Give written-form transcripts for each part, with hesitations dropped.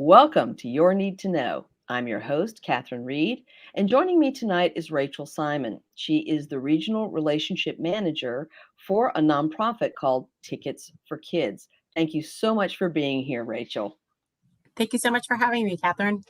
Welcome to Your Need to Know. I'm your host, Catherine Reed, and joining me tonight is Rachel Simon. She is the Regional Relationship Manager for a nonprofit called Tickets for Kids. Thank you so much for being here, Rachel. Thank you so much for having me, Catherine.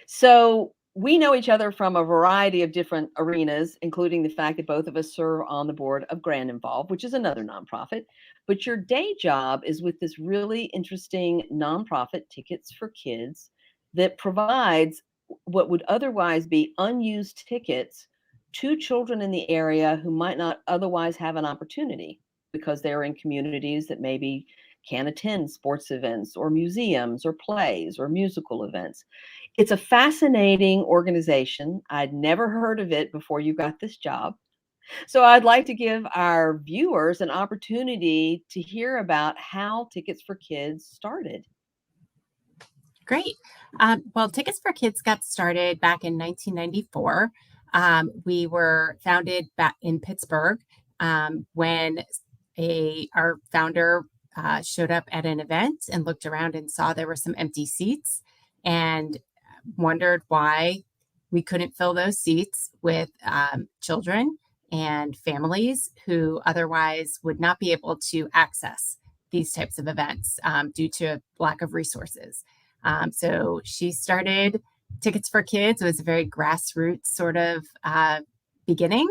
So, we know each other from a variety of different arenas, including the fact that both of us serve on the board of Grand Involved, which is another nonprofit. But your day job is with this really interesting nonprofit, Tickets for Kids, that provides what would otherwise be unused tickets to children in the area who might not otherwise have an opportunity because they're in communities that maybe can't attend sports events or museums or plays or musical events. It's a fascinating organization. I'd never heard of it before you got this job. So I'd like to give our viewers an opportunity to hear about how Tickets for Kids started. Great. Well, Tickets for Kids got started back in 1994. We were founded back in Pittsburgh when our founder showed up at an event and looked around and saw there were some empty seats and wondered why we couldn't fill those seats with children and families who otherwise would not be able to access these types of events due to lack of resources. So she started Tickets for Kids. It was a very grassroots sort of beginning,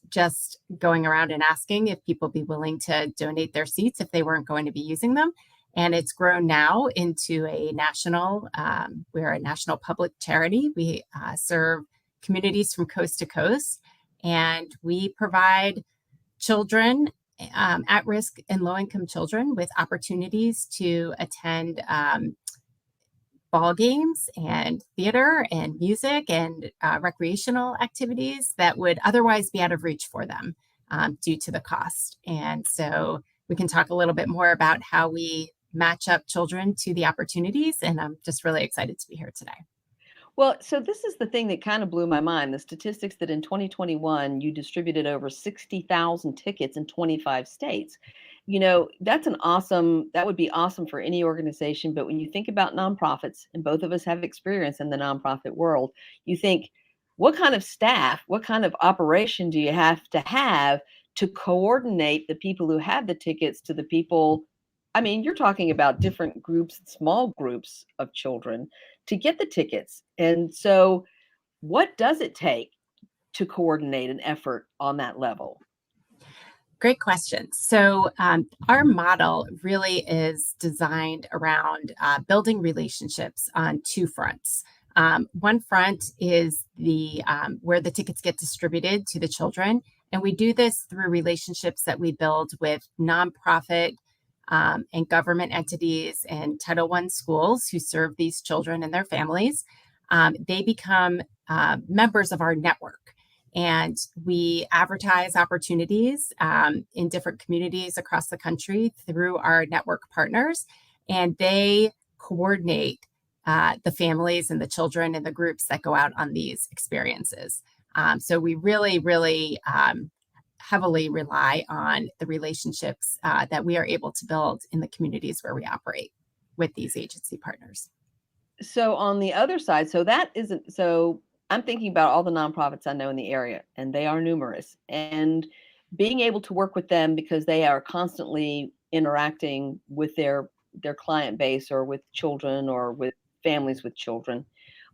just going around and asking if people be willing to donate their seats if they weren't going to be using them. And it's grown now into we're a national public charity. We serve communities from coast to coast, and we provide children, at-risk and low-income children, with opportunities to attend ball games and theater and music and recreational activities that would otherwise be out of reach for them due to the cost. And so we can talk a little bit more about how we match up children to the opportunities. And I'm just really excited to be here today. Well, so this is the thing that kind of blew my mind. The statistics that in 2021, you distributed over 60,000 tickets in 25 states. That would be awesome for any organization. But when you think about nonprofits, and both of us have experience in the nonprofit world, you think, what kind of staff, what kind of operation do you have to coordinate the people who have the tickets to the people? I mean, you're talking about different groups, small groups of children to get the tickets. And so, what does it take to coordinate an effort on that level? Great question. So our model really is designed around building relationships on two fronts. One front is where the tickets get distributed to the children. And we do this through relationships that we build with nonprofit and government entities and Title I schools who serve these children and their families. They become members of our network. And we advertise opportunities in different communities across the country through our network partners. And they coordinate the families and the children and the groups that go out on these experiences. So we really, really heavily rely on the relationships that we are able to build in the communities where we operate with these agency partners. So on the other side, I'm thinking about all the nonprofits I know in the area, and they are numerous, and being able to work with them because they are constantly interacting with their client base or with children or with families with children.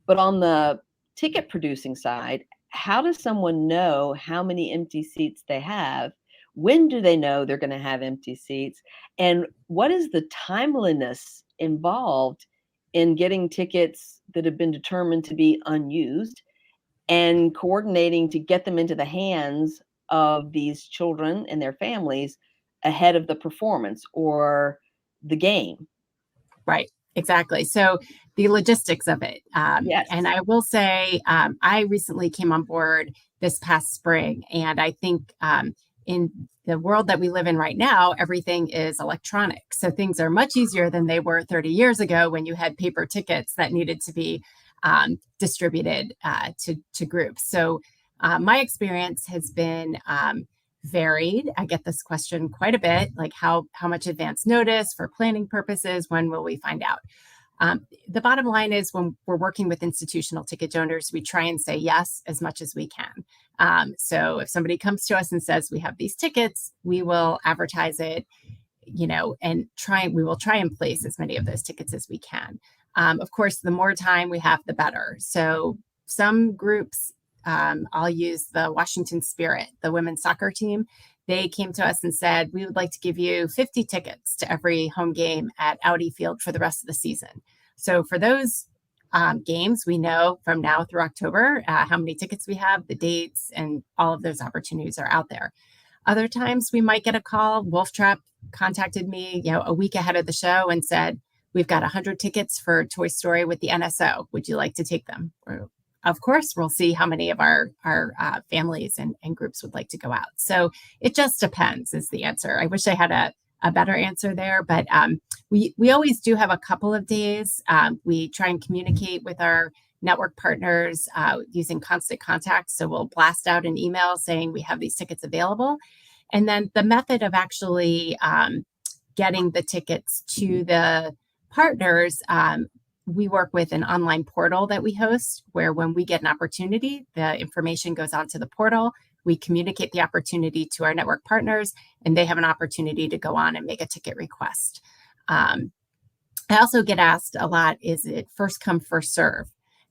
But on the ticket producing side, how does someone know how many empty seats they have? When do they know they're going to have empty seats? And what is the timeliness involved in getting tickets that have been determined to be unused and coordinating to get them into the hands of these children and their families ahead of the performance or the game? Right, exactly. So the logistics of it. Yes. And I will say, I recently came on board this past spring, and I think in the world that we live in right now, everything is electronic. So things are much easier than they were 30 years ago when you had paper tickets that needed to be distributed to groups. So my experience has been varied. I get this question quite a bit, like how much advance notice for planning purposes, when will we find out? The bottom line is when we're working with institutional ticket owners, we try and say yes as much as we can. So if somebody comes to us and says, we have these tickets, we will advertise it, and we will try and place as many of those tickets as we can. Of course, the more time we have, the better. So some groups, I'll use the Washington Spirit, the women's soccer team. They came to us and said, we would like to give you 50 tickets to every home game at Audi Field for the rest of the season. So for those games, we know from now through October how many tickets we have, the dates, and all of those opportunities are out there. Other times we might get a call. Wolf Trap contacted me, a week ahead of the show and said, we've got 100 tickets for Toy Story with the NSO. Would you like to take them? Of course, we'll see how many of our families and groups would like to go out. So it just depends is the answer. I wish I had a better answer there, but we always do have a couple of days. We try and communicate with our network partners using constant contact. So we'll blast out an email saying we have these tickets available. And then the method of actually getting the tickets to the partners, we work with an online portal that we host where when we get an opportunity, the information goes onto the portal. We communicate the opportunity to our network partners, and they have an opportunity to go on and make a ticket request. I also get asked a lot, is it first come, first serve?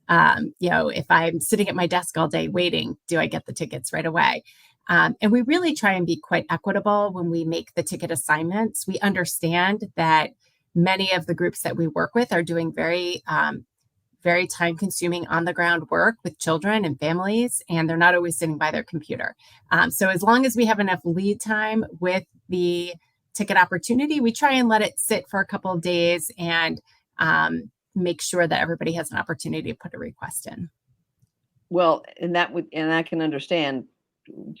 If I'm sitting at my desk all day waiting, do I get the tickets right away? And we really try and be quite equitable when we make the ticket assignments. We understand that many of the groups that we work with are doing very time-consuming on-the-ground work with children and families, and they're not always sitting by their computer. So as long as we have enough lead time with the ticket opportunity, we try and let it sit for a couple of days and make sure that everybody has an opportunity to put a request in. Well, and I can understand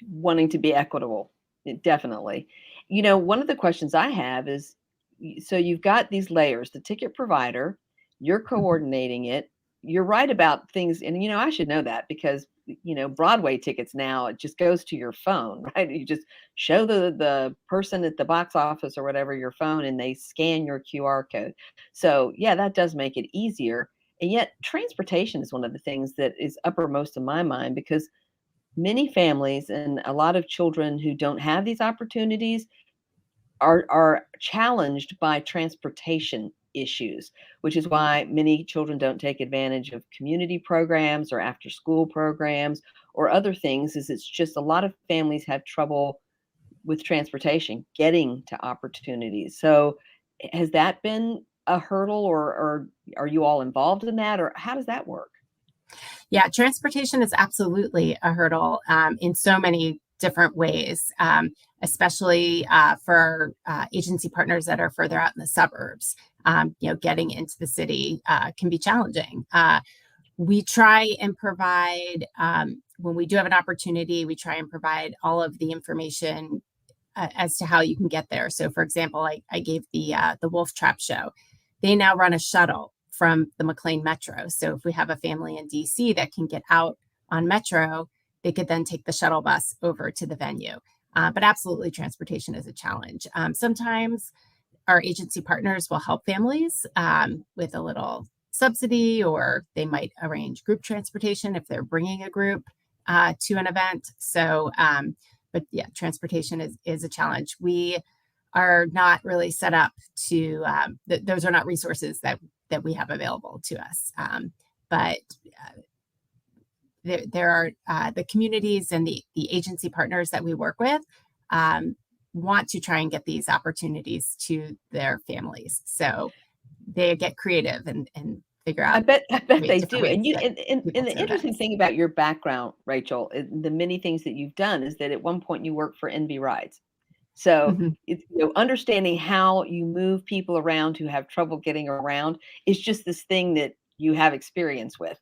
wanting to be equitable, definitely. One of the questions I have is, so you've got these layers, the ticket provider, you're coordinating it. You're right about things. And, I should know that because, Broadway tickets now, it just goes to your phone, right? You just show the person at the box office or whatever your phone and they scan your QR code. So yeah, that does make it easier. And yet transportation is one of the things that is uppermost in my mind because many families and a lot of children who don't have these opportunities are challenged by transportation issues, which is why many children don't take advantage of community programs or after school programs or other things. Is it's just a lot of families have trouble with transportation getting to opportunities. So has that been a hurdle or are you all involved in that or how does that work? Yeah, transportation is absolutely a hurdle in so many different ways, especially for agency partners that are further out in the suburbs. Getting into the city can be challenging. We try and provide, when we do have an opportunity, we try and provide all of the information as to how you can get there. So, for example, I gave the Wolf Trap show. They now run a shuttle from the McLean Metro. So if we have a family in DC that can get out on Metro, they could then take the shuttle bus over to the venue. But absolutely, transportation is a challenge. Sometimes our agency partners will help families with a little subsidy, or they might arrange group transportation if they're bringing a group to an event. So, but yeah, transportation is a challenge. We are not really set up to, those are not resources that we have available to us. But there are the communities and the agency partners that we work with want to try and get these opportunities to their families. So they get creative and figure out. I bet they do. And the interesting thing about your background, Rachel, the many things that you've done is that at one point you worked for NV Rides. So it's, understanding how you move people around who have trouble getting around is just this thing that you have experience with.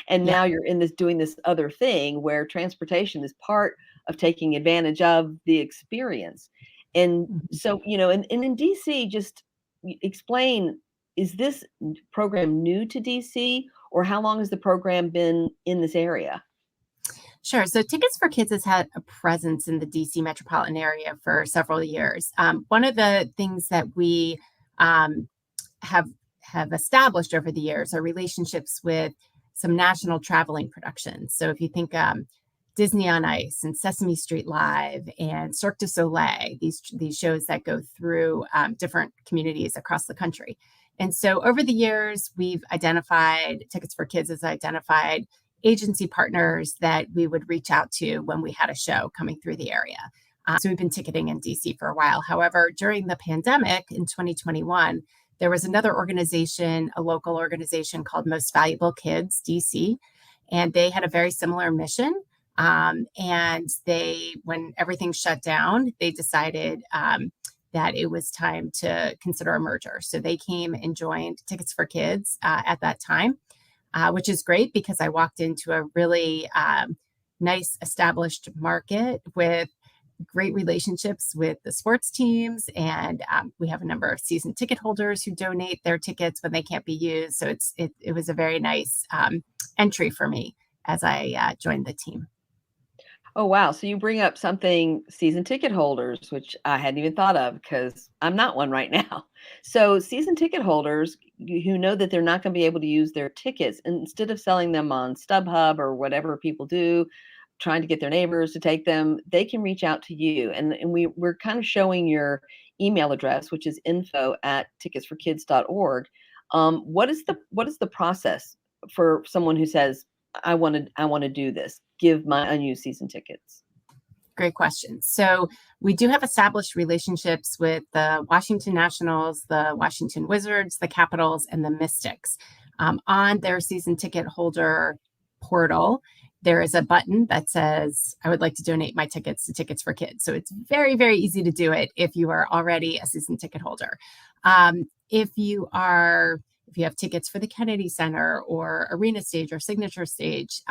And now you're doing this other thing where transportation is part of taking advantage of the experience. And so, and in DC, just explain, is this program new to DC or how long has the program been in this area? Sure. So Tickets for Kids has had a presence in the DC metropolitan area for several years. One of the things that we have have established over the years are relationships with some national traveling productions. So if you think Disney on Ice and Sesame Street Live and Cirque du Soleil, these shows that go through different communities across the country. And so over the years, we've identified, Tickets for Kids has identified agency partners that we would reach out to when we had a show coming through the area. So we've been ticketing in DC for a while. However, during the pandemic in 2021, there was another organization, a local organization called Most Valuable Kids DC, and they had a very similar mission. And when everything shut down, they decided that it was time to consider a merger. So they came and joined Tickets for Kids at that time, which is great because I walked into a really nice established market with great relationships with the sports teams. And we have a number of season ticket holders who donate their tickets when they can't be used. So it was a very nice entry for me as I joined the team. Oh, wow. So you bring up something, season ticket holders, which I hadn't even thought of because I'm not one right now. So season ticket holders who know that they're not going to be able to use their tickets, instead of selling them on StubHub or whatever people do, trying to get their neighbors to take them, they can reach out to you. And we're kind of showing your email address, which is info@ticketsforkids.org. What is the process for someone who says, I want to do this, give my unused season tickets? Great question. So we do have established relationships with the Washington Nationals, the Washington Wizards, the Capitals, and the Mystics. On their season ticket holder portal, there is a button that says, I would like to donate my tickets to Tickets for Kids. So it's very, very easy to do it if you are already a season ticket holder. If you have tickets for the Kennedy Center or Arena Stage or Signature Stage,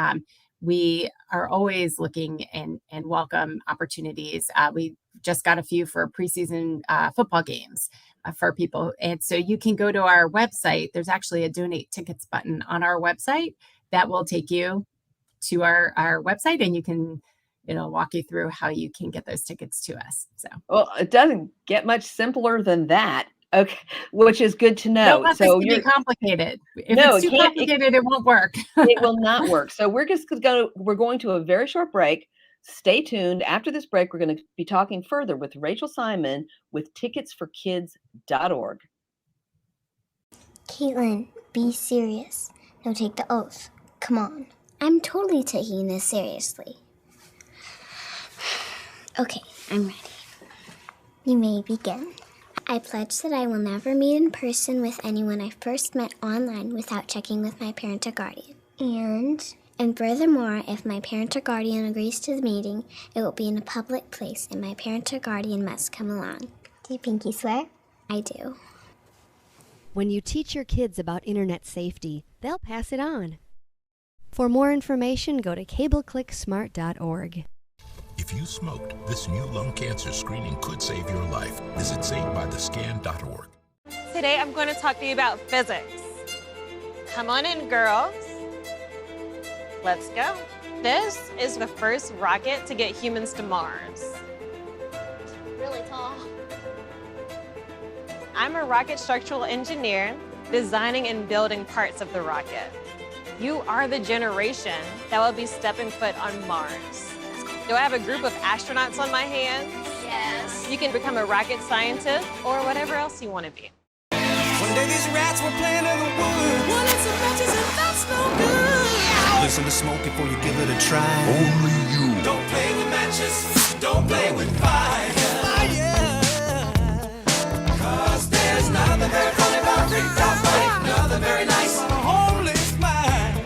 we are always looking and welcome opportunities. We just got a few for preseason football games for people. And so you can go to our website. There's actually a donate tickets button on our website that will take you to our website, and you can, walk you through how you can get those tickets to us. So, well, it doesn't get much simpler than that. Okay, which is good to know. Don't want this to be complicated. If No, it's too complicated, it won't work. It will not work. So we're going to a very short break. Stay tuned. After this break, we're going to be talking further with Rachel Simon with ticketsforkids.org. Caitlin, be serious. No, take the oath. Come on. I'm totally taking this seriously. Okay, I'm ready. You may begin. I pledge that I will never meet in person with anyone I first met online without checking with my parent or guardian. And furthermore, if my parent or guardian agrees to the meeting, it will be in a public place and my parent or guardian must come along. Do you pinky swear? I do. When you teach your kids about internet safety, they'll pass it on. For more information, go to cableclicksmart.org. If you smoked, this new lung cancer screening could save your life. Visit SaveByTheScan.org. Today I'm going to talk to you about physics. Come on in, girls. Let's go. This is the first rocket to get humans to Mars. Really tall. I'm a rocket structural engineer, designing and building parts of the rocket. You are the generation that will be stepping foot on Mars. Do I have a group of astronauts on my hands? Yes. You can become a rocket scientist or whatever else you want to be. One day these rats were playing in the woods. Wanted some matches and that's no good. Listen to smoke before you give it a try. Only you. Don't play with matches. Don't play with fire. Cause there's nothing very funny about $3,000. Nothing very nice. Homeless mind.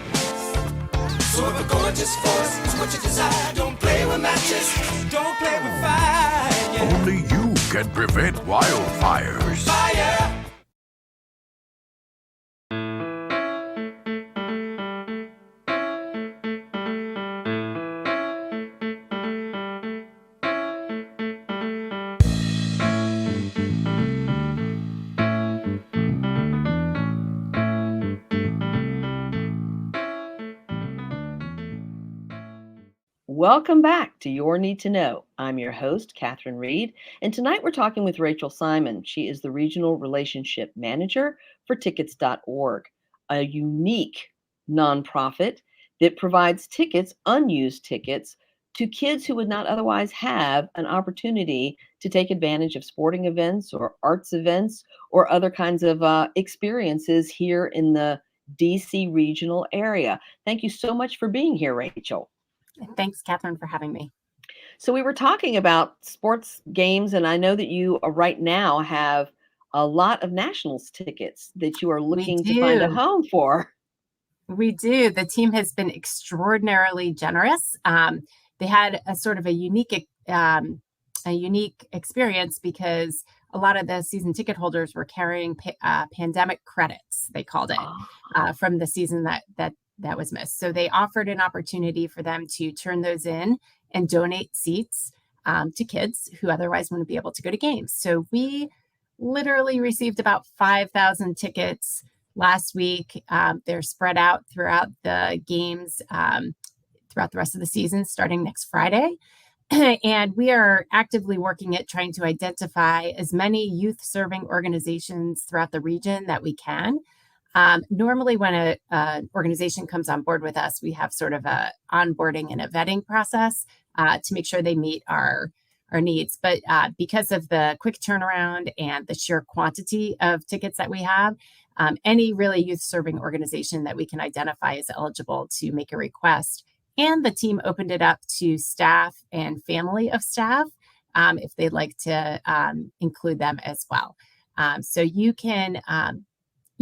So if a gorgeous force is what you desire, don't play with matches. Don't play with fire. Only you can prevent wildfires. Fire. Welcome back to Your Need to Know. I'm your host, Catherine Reed, and tonight we're talking with Rachel Simon. She is the Regional Relationship Manager for Tickets.org, a unique nonprofit that provides tickets, unused tickets, to kids who would not otherwise have an opportunity to take advantage of sporting events or arts events or other kinds of experiences here in the DC regional area. Thank you so much for being here, Rachel. Thanks, Catherine, for having me. So we were talking about sports games, and I know that you right now have a lot of nationals tickets that you are looking to find a home for. We do. The team has been extraordinarily generous. They had a sort of a unique experience because a lot of the season ticket holders were carrying pandemic credits, they called it, from the season that was missed. So they offered an opportunity for them to turn those in and donate seats to kids who otherwise wouldn't be able to go to games. So we literally received about 5,000 tickets last week. They're spread out throughout the games, throughout the rest of the season, starting next Friday. And we are actively working at trying to identify as many youth-serving organizations throughout the region that we can. Normally, when an organization comes on board with us, we have sort of a onboarding and a vetting process to make sure they meet our needs. But because of the quick turnaround and the sheer quantity of tickets that we have, any really youth-serving organization that we can identify is eligible to make a request. And the team opened it up to staff and family of staff if they'd like to include them as well. So you can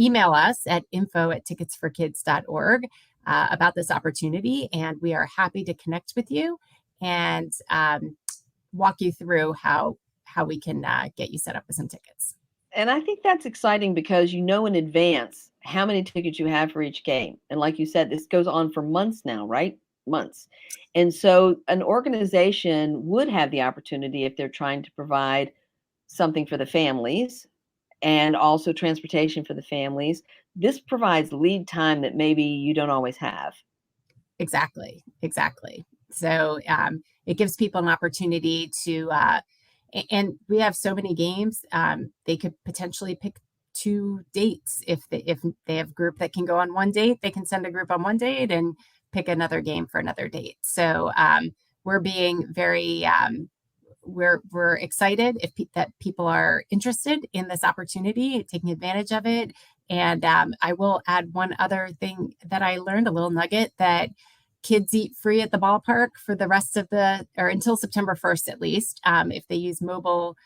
email us at info@ticketsforkids.org about this opportunity, and we are happy to connect with you and walk you through how we can get you set up with some tickets. And I think that's exciting because you know in advance how many tickets you have for each game. And like you said, this goes on for months now, right? Months. And so an organization would have the opportunity, if they're trying to provide something for the families and also transportation for the families, this provides lead time that maybe you don't always have. Exactly. So it gives people an opportunity to, and we have so many games, they could potentially pick 2 dates. If they have a group that can go on one date, they can send a group on one date and pick another game for another date. So we're being very, we're excited that people are interested in this opportunity, taking advantage of it. And I will add one other thing that I learned, a little nugget, that kids eat free at the ballpark for the rest of or until September 1st, at least. If they use mobile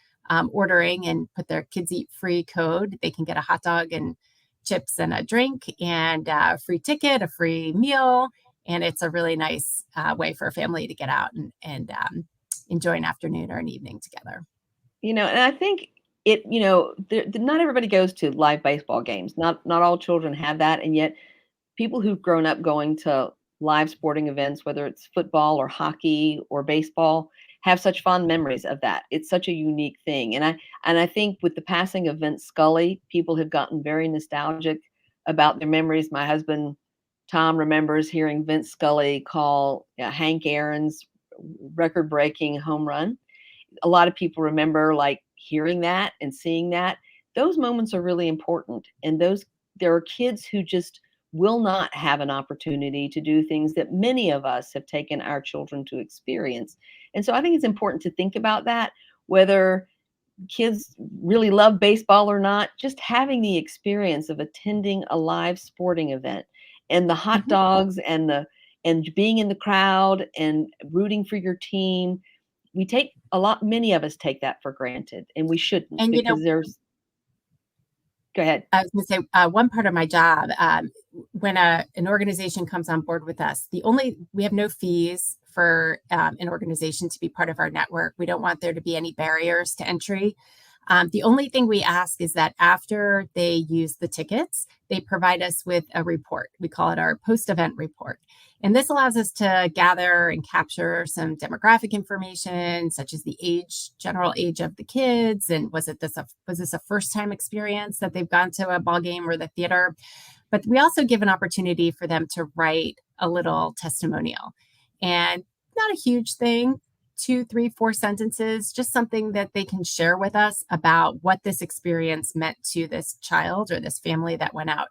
ordering and put their kids eat free code, they can get a hot dog and chips and a drink and a free ticket, a free meal. And it's a really nice way for a family to get out and enjoy an afternoon or an evening together. And I think not everybody goes to live baseball games. Not all children have that. And yet people who've grown up going to live sporting events, whether it's football or hockey or baseball, have such fond memories of that. It's such a unique thing. And I think with the passing of Vince Scully, people have gotten very nostalgic about their memories. My husband, Tom, remembers hearing Vince Scully call Hank Aaron's record-breaking home run. A lot of people remember hearing that and seeing that. Those moments are really important. And there are kids who just will not have an opportunity to do things that many of us have taken our children to experience. And so I think it's important to think about that, whether kids really love baseball or not, just having the experience of attending a live sporting event and the hot dogs and being in the crowd and rooting for your team. Many of us take that for granted, and we shouldn't, and because go ahead. I was going to say one part of my job, when an organization comes on board with us, we have no fees for an organization to be part of our network. We don't want there to be any barriers to entry. The only thing we ask is that after they use the tickets, they provide us with a report. We call it our post-event report. And this allows us to gather and capture some demographic information, such as the general age of the kids, and was this a first-time experience that they've gone to a ball game or the theater? But we also give an opportunity for them to write a little testimonial. And not a huge thing, 2, 3, 4 sentences, just something that they can share with us about what this experience meant to this child or this family that went out.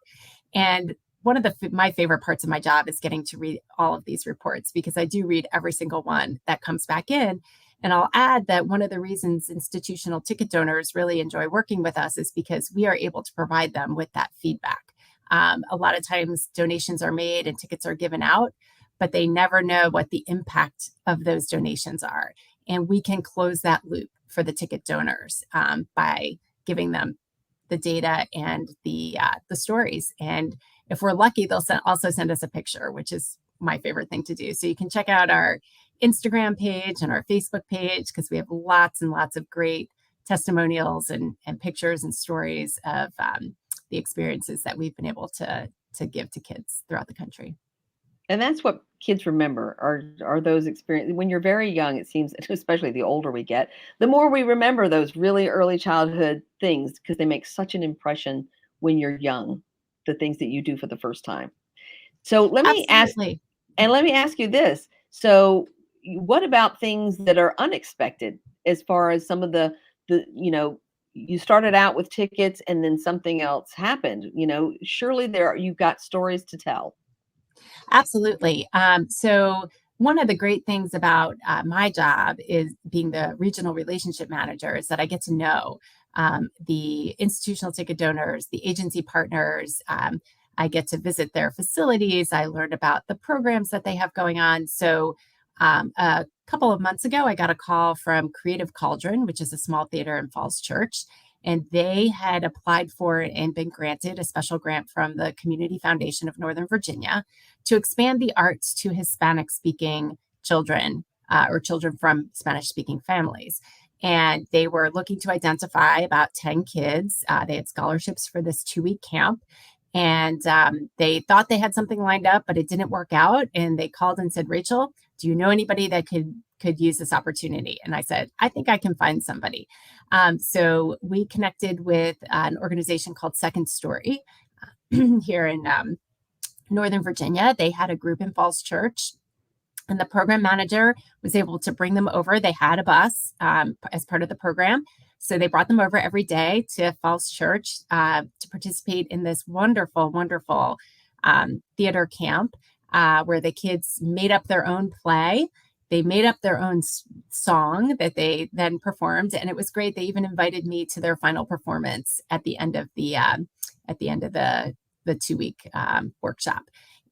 And one of my favorite parts of my job is getting to read all of these reports, because I do read every single one that comes back in. And I'll add that one of the reasons institutional ticket donors really enjoy working with us is because we are able to provide them with that feedback. A lot of times donations are made and tickets are given out, but they never know what the impact of those donations are. And we can close that loop for the ticket donors by giving them the data and the stories. And if we're lucky, they'll also send us a picture, which is my favorite thing to do. So you can check out our Instagram page and our Facebook page, because we have lots and lots of great testimonials and pictures and stories of the experiences that we've been able to give to kids throughout the country. And that's what kids remember are those experiences. When you're very young, it seems, especially the older we get, the more we remember those really early childhood things, because they make such an impression when you're young, the things that you do for the first time. So let me ask you this. So what about things that are unexpected, as far as some of the you started out with tickets and then something else happened, surely you've got stories to tell. Absolutely. So one of the great things about my job is being the regional relationship manager is that I get to know the institutional ticket donors, the agency partners. I get to visit their facilities. I learned about the programs that they have going on. So a couple of months ago, I got a call from Creative Cauldron, which is a small theater in Falls Church. And they had applied for and been granted a special grant from the Community Foundation of Northern Virginia to expand the arts to Hispanic-speaking children or children from Spanish-speaking families. And they were looking to identify about 10 kids. They had scholarships for this 2-week camp. And they thought they had something lined up, but it didn't work out. And they called and said, "Rachel, do you know anybody that could use this opportunity?" And I said, "I think I can find somebody." So we connected with an organization called Second Story here in Northern Virginia. They had a group in Falls Church, and the program manager was able to bring them over. They had a bus as part of the program. So they brought them over every day to Falls Church to participate in this wonderful, wonderful theater camp where the kids made up their own play. They made up their own song that they then performed, and it was great. They even invited me to their final performance at the end of the 2-week workshop.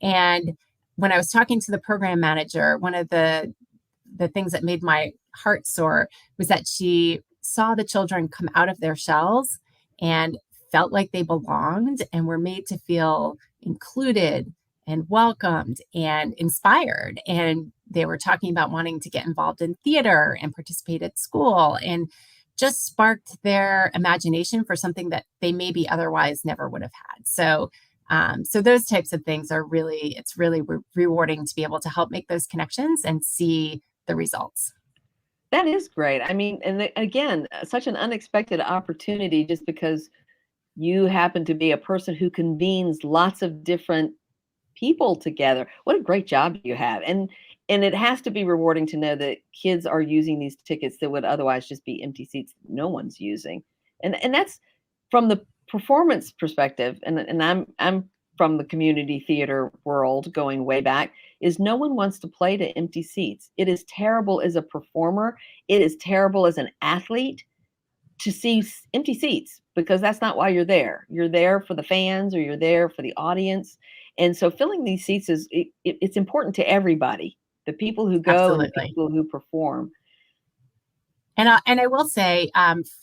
And when I was talking to the program manager, one of the things that made my heart soar was that she saw the children come out of their shells and felt like they belonged and were made to feel included and welcomed and inspired. And they were talking about wanting to get involved in theater and participate at school, and just sparked their imagination for something that they maybe otherwise never would have had. So those types of things it's really rewarding to be able to help make those connections and see the results. That is great. I mean, and again, such an unexpected opportunity, just because you happen to be a person who convenes lots of different people together. What a great job you have. And it has to be rewarding to know that kids are using these tickets that would otherwise just be empty seats that no one's using. And that's from the performance perspective. And I'm from the community theater world going way back, is no one wants to play to empty seats. It is terrible as a performer. It is terrible as an athlete to see empty seats, because that's not why you're there. You're there for the fans, or you're there for the audience. And so filling these seats it's important to everybody, the people who go Absolutely. And the people who perform. And I will say,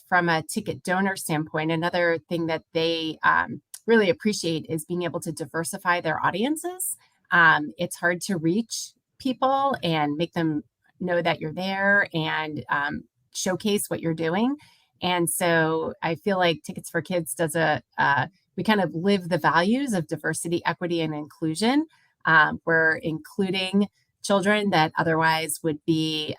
from a ticket donor standpoint, another thing that they really appreciate is being able to diversify their audiences. It's hard to reach people and make them know that you're there and showcase what you're doing. And so I feel like Tickets for Kids does we kind of live the values of diversity, equity, and inclusion. We're including children that otherwise would be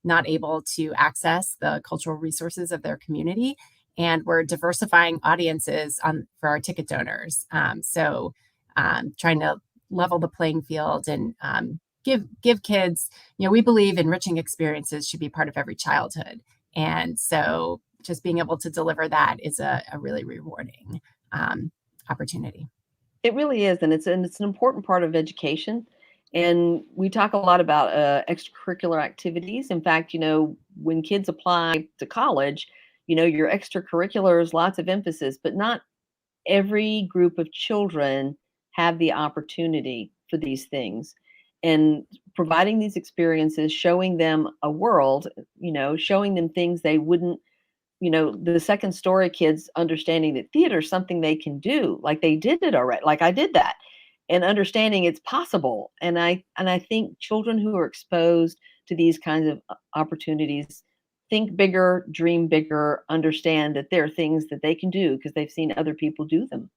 not able to access the cultural resources of their community. And we're diversifying audiences for our ticket donors. So trying to level the playing field and give kids, we believe enriching experiences should be part of every childhood. And so just being able to deliver that is a really rewarding opportunity. It really is, and it's an important part of education. And we talk a lot about extracurricular activities. In fact, when kids apply to college, your extracurriculars, lots of emphasis, but not every group of children have the opportunity for these things. And providing these experiences, showing them a world, showing them things they wouldn't, the second story kids understanding that theater is something they can do, like they did it already, like I did that, and understanding it's possible. And I think children who are exposed to these kinds of opportunities think bigger, dream bigger, understand that there are things that they can do because they've seen other people do them.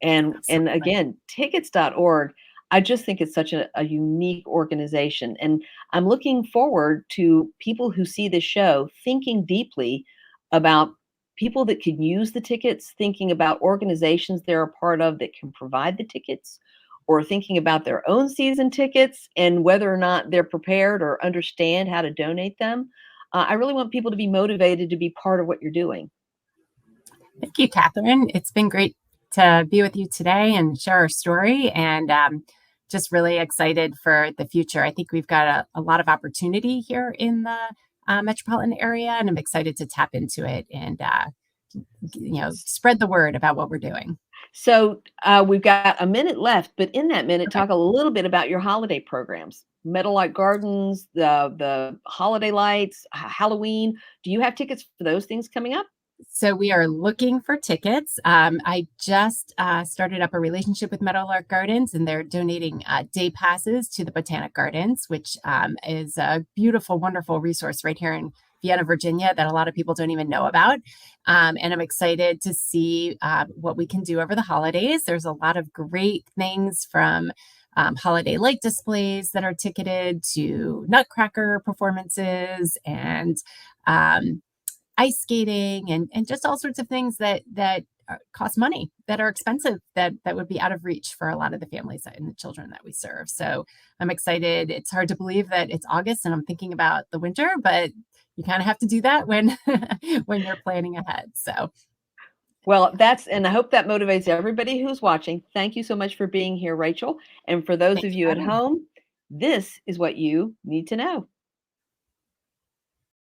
And Absolutely. again, tickets.org, I just think it's such a unique organization. And I'm looking forward to people who see this show thinking deeply about people that can use the tickets, thinking about organizations they're a part of that can provide the tickets, or thinking about their own season tickets and whether or not they're prepared or understand how to donate them. I really want people to be motivated to be part of what you're doing. Thank you, Catherine. It's been great to be with you today and share our story, and just really excited for the future. I think we've got a lot of opportunity here in the metropolitan area, and I'm excited to tap into it and spread the word about what we're doing. So we've got a minute left, but in that minute, Okay. talk a little bit about your holiday programs. Meadowlark Gardens, the holiday lights, Halloween. Do you have tickets for those things coming up? So we are looking for tickets. I just started up a relationship with Meadowlark Gardens, and they're donating day passes to the Botanic Gardens, which is a beautiful, wonderful resource right here in Vienna, Virginia, that a lot of people don't even know about. And I'm excited to see what we can do over the holidays. There's a lot of great things, from holiday light displays that are ticketed to nutcracker performances and ice skating and just all sorts of things that cost money, that are expensive, that would be out of reach for a lot of the families and the children that we serve. So I'm excited. It's hard to believe that it's August and I'm thinking about the winter, but you kind of have to do that when when you're planning ahead. So Well, and I hope that motivates everybody who's watching. Thank you so much for being here, Rachel. And for those thank of you you for at having me. home, this is what you need to know.